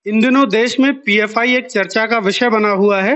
इन दिनों देश में पीएफआई एक चर्चा का विषय बना हुआ है।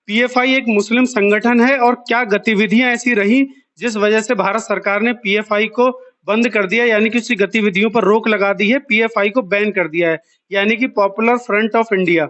पीएफआई एक मुस्लिम संगठन है और क्या गतिविधियां ऐसी रही जिस वजह से भारत सरकार ने पीएफआई को बंद कर दिया, यानी कि उसकी गतिविधियों पर रोक लगा दी है, पीएफआई को बैन कर दिया है, यानी कि पॉपुलर फ्रंट ऑफ इंडिया।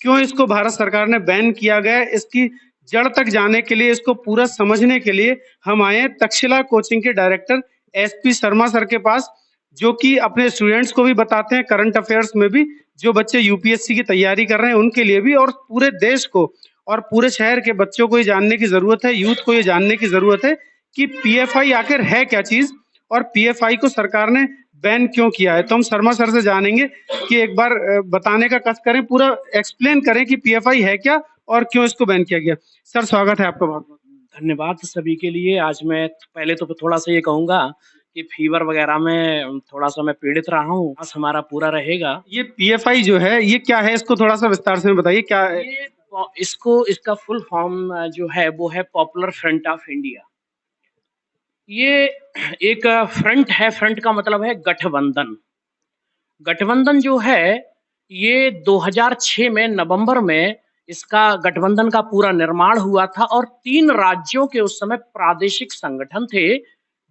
क्यों इसको भारत सरकार ने बैन किया गया है, इसकी जड़ तक जाने के लिए, इसको पूरा समझने के लिए हम आए हैं तक्षशिला कोचिंग के डायरेक्टर एसपी शर्मा सर के पास, जो कि अपने स्टूडेंट्स को भी बताते हैं, करंट अफेयर्स में भी, जो बच्चे यूपीएससी की तैयारी कर रहे हैं उनके लिए भी, और पूरे देश को और पूरे शहर के बच्चों को ये जानने की जरूरत है, यूथ को ये जानने की जरूरत है कि पीएफआई आखिर है क्या चीज और पीएफआई को सरकार ने बैन क्यों किया है। तो हम शर्मा सर से जानेंगे कि एक बार बताने का कष्ट करें, पूरा एक्सप्लेन करें कि पीएफआई है क्या और क्यों इसको बैन किया गया। सर स्वागत है आपका बहुत बहुत। धन्यवाद सभी के लिए। आज मैं पहले तो थोड़ा सा ये कहूंगा कि फीवर वगैरह में थोड़ा सा मैं पीड़ित रहा हूँ, आज हमारा पूरा रहेगा। ये पीएफआई जो है ये क्या है, इसको थोड़ा सा विस्तार से बताइए क्या है। इसका फुल फॉर्म जो है वो है पॉपुलर फ्रंट ऑफ इंडिया। ये एक फ्रंट है, फ्रंट का मतलब है गठबंधन। गठबंधन जो है ये 2006 में नवंबर में इसका गठबंधन का पूरा निर्माण हुआ था और 3 राज्यों के उस समय प्रादेशिक संगठन थे,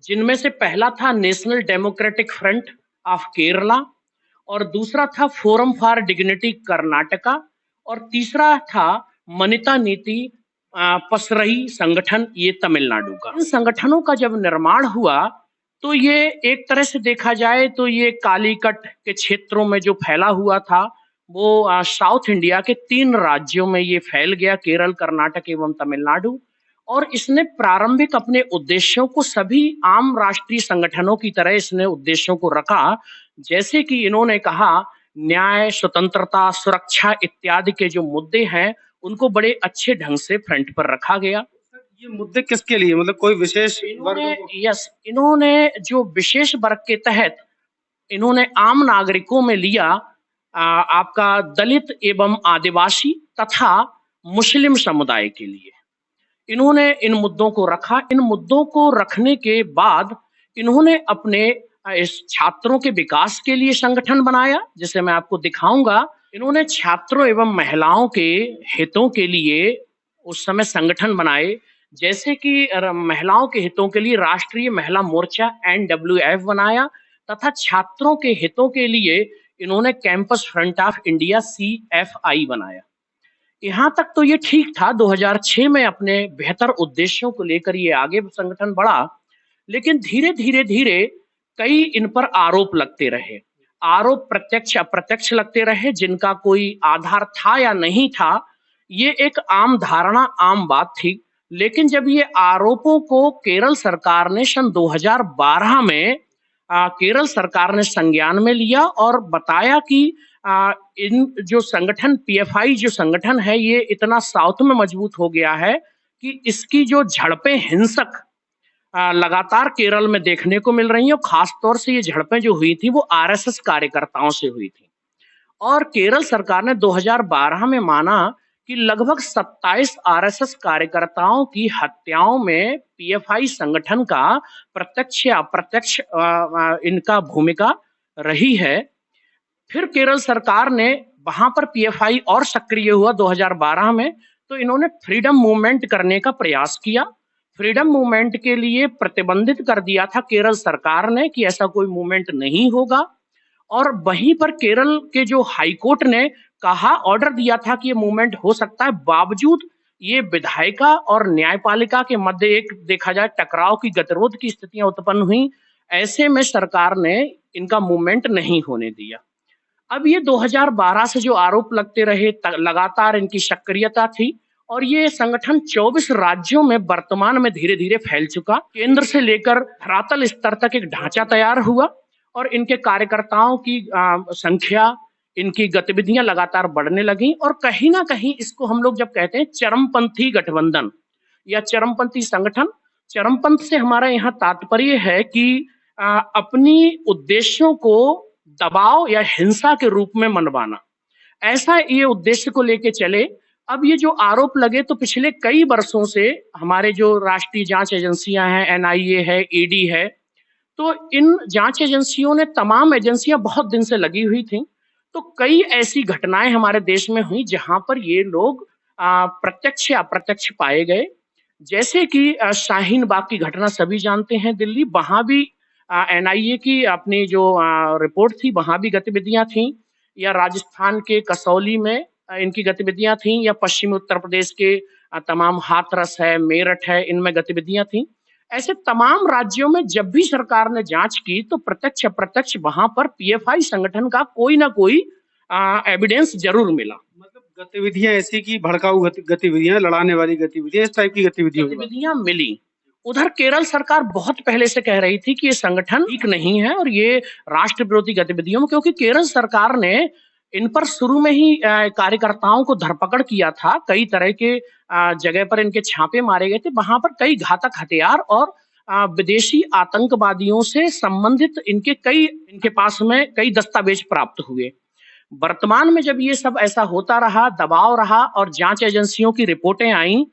जिनमें से पहला था national democratic front of Kerala और दूसरा था फोरम फॉर डिग्निटी कर्नाटका और तीसरा था मनिता नीति पसरही संगठन, ये तमिलनाडु का। इन संगठनों का जब निर्माण हुआ तो ये एक तरह से देखा जाए तो ये कालीकट के क्षेत्रों में जो फैला हुआ था वो साउथ इंडिया के 3 राज्यों में ये फैल गया, केरल, कर्नाटक एवं तमिलनाडु। और इसने प्रारंभिक अपने उद्देश्यों को सभी आम राष्ट्रीय संगठनों की तरह इसने उद्देश्यों को रखा, जैसे कि इन्होंने कहा न्याय, स्वतंत्रता, सुरक्षा इत्यादि के जो मुद्दे हैं उनको बड़े अच्छे ढंग से फ्रंट पर रखा गया। ये मुद्दे किसके लिए, मतलब कोई विशेष वर्ग? इन्होंने जो विशेष वर्ग के तहत इन्होंने आम नागरिकों में लिया आपका दलित एवं आदिवासी तथा मुस्लिम समुदाय के लिए इन्होंने इन मुद्दों को रखा। इन मुद्दों को रखने के बाद इन्होंने अपने इस छात्रों के विकास के लिए संगठन बनाया, जिसे मैं आपको दिखाऊंगा। इन्होंने छात्रों एवं महिलाओं के हितों के लिए उस समय संगठन बनाए, जैसे कि महिलाओं के हितों के लिए राष्ट्रीय महिला मोर्चा NWF बनाया तथा छात्रों के हितों के लिए इन्होंने campus front of India CFI बनाया। यहाँ तक तो ये ठीक था। 2006 में अपने बेहतर उद्देश्यों को लेकर ये आगे संगठन बढ़ा, लेकिन धीरे धीरे धीरे कई इन पर आरोप लगते रहे। आरोप प्रत्यक्ष अप्रत्यक्ष लगते रहे, जिनका कोई आधार था या नहीं था ये एक आम धारणा, आम बात थी। लेकिन जब ये आरोपों को केरल सरकार ने सन 2012 में केरल सरकार ने संज्ञान में लिया और बताया कि इन जो संगठन पीएफआई जो संगठन है ये इतना साउथ में मजबूत हो गया है कि इसकी जो झड़पें हिंसक लगातार केरल में देखने को मिल रही हैं, और खास तौर से ये झड़पें जो हुई थी वो आरएसएस कार्यकर्ताओं से हुई थी। और केरल सरकार ने 2012 में माना कि लगभग 27 आरएसएस कार्यकर्ताओं की हत्याओं में पीएफआई संगठन का प्रत्यक्ष या अप्रत्यक्ष इनका भूमिका रही है। फिर केरल सरकार ने वहां पर पीएफआई और सक्रिय हुआ 2012 में, तो इन्होंने फ्रीडम मूवमेंट करने का प्रयास किया। फ्रीडम मूवमेंट के लिए प्रतिबंधित कर दिया था केरल सरकार ने कि ऐसा कोई मूवमेंट नहीं होगा। और वहीं पर केरल के जो हाईकोर्ट ने कहा, ऑर्डर दिया था कि ये मूवमेंट हो सकता है, बावजूद ये विधायिका और न्यायपालिका के मध्य एक देखा जाए टकराव की, गतिरोध की स्थितियां उत्पन्न हुई। ऐसे में सरकार ने इनका मूवमेंट नहीं होने दिया। अब ये 2012 से जो आरोप लगते रहे, लगातार इनकी सक्रियता थी और ये संगठन 24 राज्यों में वर्तमान में धीरे धीरे फैल चुका। केंद्र से लेकर धरातल स्तर तक एक ढांचा तैयार हुआ और इनके कार्यकर्ताओं की संख्या, इनकी गतिविधियां लगातार बढ़ने लगी। और कहीं ना कहीं इसको हम लोग जब कहते हैं चरमपंथी गठबंधन या चरमपंथी संगठन, चरमपंथ से हमारा यहाँ तात्पर्य है कि अपनी उद्देश्यों को दबाव या हिंसा के रूप में मनवाना, ऐसा ये उद्देश्य को लेके चले। अब ये जो आरोप लगे तो पिछले कई वर्षों से हमारे जो राष्ट्रीय जांच एजेंसियां हैं, एनआईए है, ईडी है, तो इन जांच एजेंसियों ने, तमाम एजेंसियां बहुत दिन से लगी हुई थी, तो कई ऐसी घटनाएं हमारे देश में हुई जहां पर ये लोग प्रत्यक्ष या अप्रत्यक्ष पाए गए। जैसे कि शाहीन बाग की घटना सभी जानते हैं दिल्ली, वहां भी एनआईए की अपनी जो रिपोर्ट थी वहां भी गतिविधियां थी, या राजस्थान के कसौली में इनकी गतिविधियां थी, या पश्चिमी उत्तर प्रदेश के तमाम हाथरस है, मेरठ है, इनमें गतिविधियां थी। ऐसे तमाम राज्यों में जब भी सरकार ने जांच की तो प्रत्यक्ष अप्रत्यक्ष वहां पर पीएफआई संगठन का कोई ना कोई एविडेंस जरूर मिला। मतलब गतिविधियां ऐसी की भड़काऊ गतिविधियां, लड़ाने वाली गतिविधियां, इस टाइप की गतिविधियां मिली। उधर केरल सरकार बहुत पहले से कह रही थी कि ये संगठन ठीक नहीं है और ये राष्ट्र विरोधी गतिविधियों में, क्योंकि केरल सरकार ने इन पर शुरू में ही कार्यकर्ताओं को धरपकड़ किया था, कई तरह के जगह पर इनके छापे मारे गए थे, वहां पर कई घातक हथियार और विदेशी आतंकवादियों से संबंधित इनके पास में कई दस्तावेज प्राप्त हुए। वर्तमान में जब ये सब ऐसा होता रहा, दबाव रहा और जांच एजेंसियों की रिपोर्टें आई,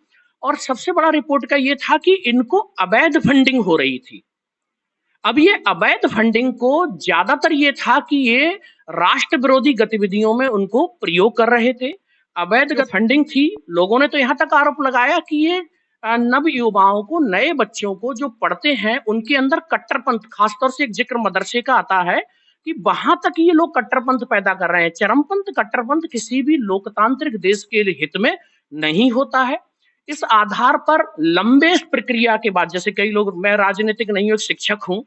और सबसे बड़ा रिपोर्ट का ये था कि इनको अवैध फंडिंग हो रही थी। अब ये अवैध फंडिंग को ज्यादातर ये था कि ये राष्ट्र विरोधी गतिविधियों में उनको प्रयोग कर रहे थे। अवैध फंडिंग थी। लोगों ने तो यहां तक आरोप लगाया कि ये नव युवाओं को, नए बच्चों को जो पढ़ते हैं उनके अंदर कट्टरपंथ, खासतौर से एक जिक्र मदरसे का आता है कि वहां तक ये लोग कट्टरपंथ पैदा कर रहे हैं। चरमपंथ, कट्टरपंथ किसी भी लोकतांत्रिक देश के हित में नहीं होता है। इस आधार पर लंबे प्रक्रिया के बाद, जैसे कई लोग, मैं राजनीतिक नहीं हूं, एक शिक्षक हूं,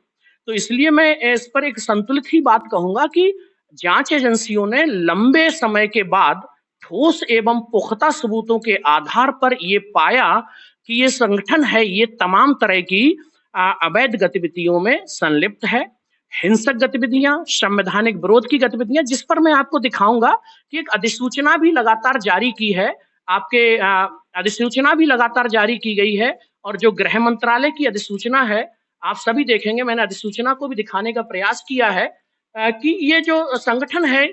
तो इसलिए मैं इस पर एक संतुलित ही बात कहूंगा कि जांच एजेंसियों ने लंबे समय के बाद ठोस एवं पुख्ता सबूतों के आधार पर ये पाया कि ये संगठन है, ये तमाम तरह की अवैध गतिविधियों में संलिप्त है। हिंसक गतिविधियां, संवैधानिक विरोध की गतिविधियां, जिस पर मैं आपको दिखाऊंगा कि एक अधिसूचना भी लगातार जारी की है, आपके अधिसूचना भी लगातार जारी की गई है, और जो गृह मंत्रालय की अधिसूचना है आप सभी देखेंगे, मैंने अधिसूचना को भी दिखाने का प्रयास किया है कि ये जो संगठन है,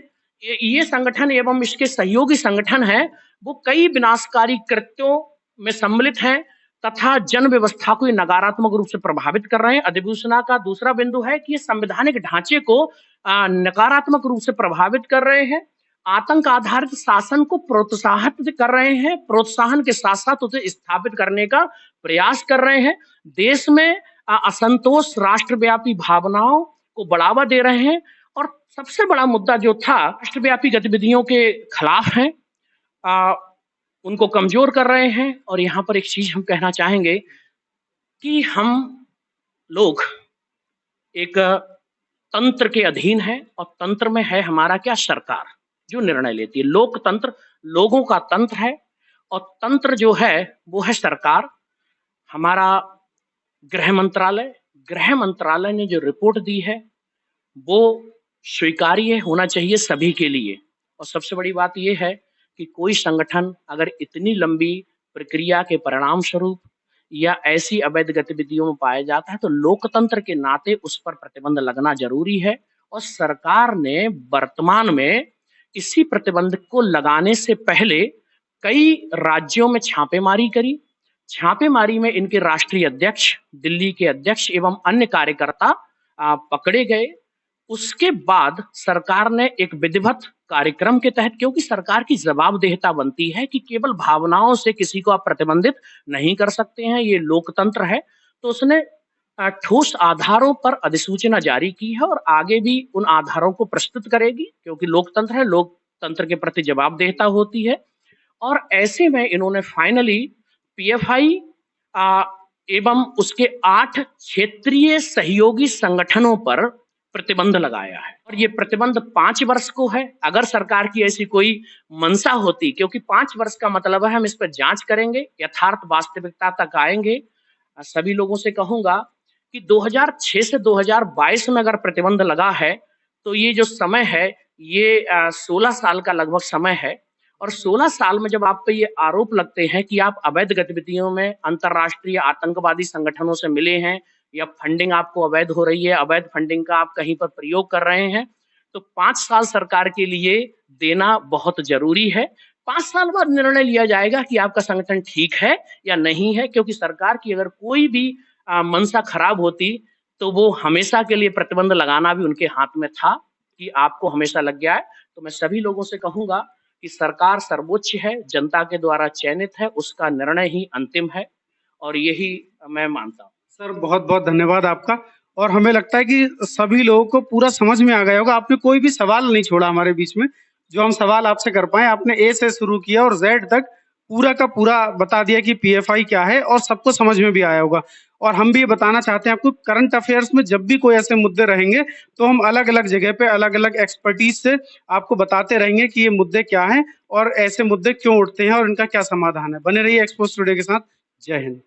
ये संगठन एवं इसके सहयोगी संगठन है, वो कई विनाशकारी कृत्यों में सम्मिलित हैं तथा जन व्यवस्था को नकारात्मक रूप से प्रभावित कर रहे हैं। अधिसूचना का दूसरा बिंदु है कि ये संवैधानिक ढांचे को नकारात्मक रूप से प्रभावित कर रहे हैं, आतंक आधारित शासन को प्रोत्साहित कर रहे हैं, प्रोत्साहन के साथ साथ उसे स्थापित करने का प्रयास कर रहे हैं, देश में असंतोष, राष्ट्रव्यापी भावनाओं को बढ़ावा दे रहे हैं, और सबसे बड़ा मुद्दा जो था राष्ट्रव्यापी गतिविधियों के खिलाफ है, उनको कमजोर कर रहे हैं। और यहाँ पर एक चीज हम कहना चाहेंगे कि हम लोग एक तंत्र के अधीन है, और तंत्र में है हमारा क्या, सरकार जो निर्णय लेती है। लोकतंत्र लोगों का तंत्र है, और तंत्र जो है वो है सरकार। हमारा गृह मंत्रालय ने जो रिपोर्ट दी है वो स्वीकार्य होना चाहिए सभी के लिए। और सबसे बड़ी बात यह है कि कोई संगठन अगर इतनी लंबी प्रक्रिया के परिणाम स्वरूप या ऐसी अवैध गतिविधियों में पाया जाता है तो लोकतंत्र के नाते उस पर प्रतिबंध लगना जरूरी है। और सरकार ने वर्तमान में इसी प्रतिबंध को लगाने से पहले कई राज्यों में छापेमारी करी। छापेमारी में इनके राष्ट्रीय अध्यक्ष, दिल्ली के अध्यक्ष एवं अन्य कार्यकर्ता पकड़े गए। उसके बाद सरकार ने एक विधिवत कार्यक्रम के तहत, क्योंकि सरकार की जवाबदेहिता बनती है कि केवल भावनाओं से किसी को आप प्रतिबंधित नहीं कर सकते हैं, ये लोकतंत्र है, तो उसने ठोस आधारों पर अधिसूचना जारी की है और आगे भी उन आधारों को प्रस्तुत करेगी, क्योंकि लोकतंत्र है, लोकतंत्र के प्रति जवाबदेहिता होती है। और ऐसे में इन्होंने फाइनली पीएफआई एवं उसके 8 क्षेत्रीय सहयोगी संगठनों पर प्रतिबंध लगाया है। और ये प्रतिबंध 5 वर्ष को है। अगर सरकार की ऐसी कोई मंशा होती, क्योंकि 5 वर्ष का मतलब है हम इस पर जांच करेंगे, यथार्थ वास्तविकता तक आएंगे। सभी लोगों से कहूंगा कि 2006 से 2022 में अगर प्रतिबंध लगा है तो ये जो समय है ये 16 साल का लगभग समय है। और 16 साल में जब आप पे ये आरोप लगते हैं कि आप अवैध गतिविधियों में अंतरराष्ट्रीय आतंकवादी संगठनों से मिले हैं, या फंडिंग आपको अवैध हो रही है, अवैध फंडिंग का आप कहीं पर प्रयोग कर रहे हैं, तो 5 साल सरकार के लिए देना बहुत जरूरी है। 5 साल बाद निर्णय लिया जाएगा कि आपका संगठन ठीक है या नहीं है, क्योंकि सरकार की अगर कोई भी मंशा खराब होती तो वो हमेशा के लिए प्रतिबंध लगाना भी उनके हाथ में था कि आपको हमेशा लग गया है। तो मैं सभी लोगों से कहूंगा कि सरकार सर्वोच्च है, जनता के द्वारा चयनित है, उसका निर्णय ही अंतिम है और यही मैं मानता हूँ। सर बहुत बहुत धन्यवाद आपका। और हमें लगता है कि सभी लोगों को पूरा समझ में आ गया होगा। आपने कोई भी सवाल नहीं छोड़ा हमारे बीच में जो हम सवाल आपसे कर पाए। आपने ए से शुरू किया और जेड तक पूरा का पूरा बता दिया कि पीएफआई क्या है और सबको समझ में भी आया होगा। और हम भी ये बताना चाहते हैं आपको, करंट अफेयर्स में जब भी कोई ऐसे मुद्दे रहेंगे तो हम अलग अलग जगह पे अलग अलग एक्सपर्टीज से आपको बताते रहेंगे कि ये मुद्दे क्या हैं और ऐसे मुद्दे क्यों उठते हैं और इनका क्या समाधान है। बने रहिए एक्सपोज टुडे के साथ। जय हिंद।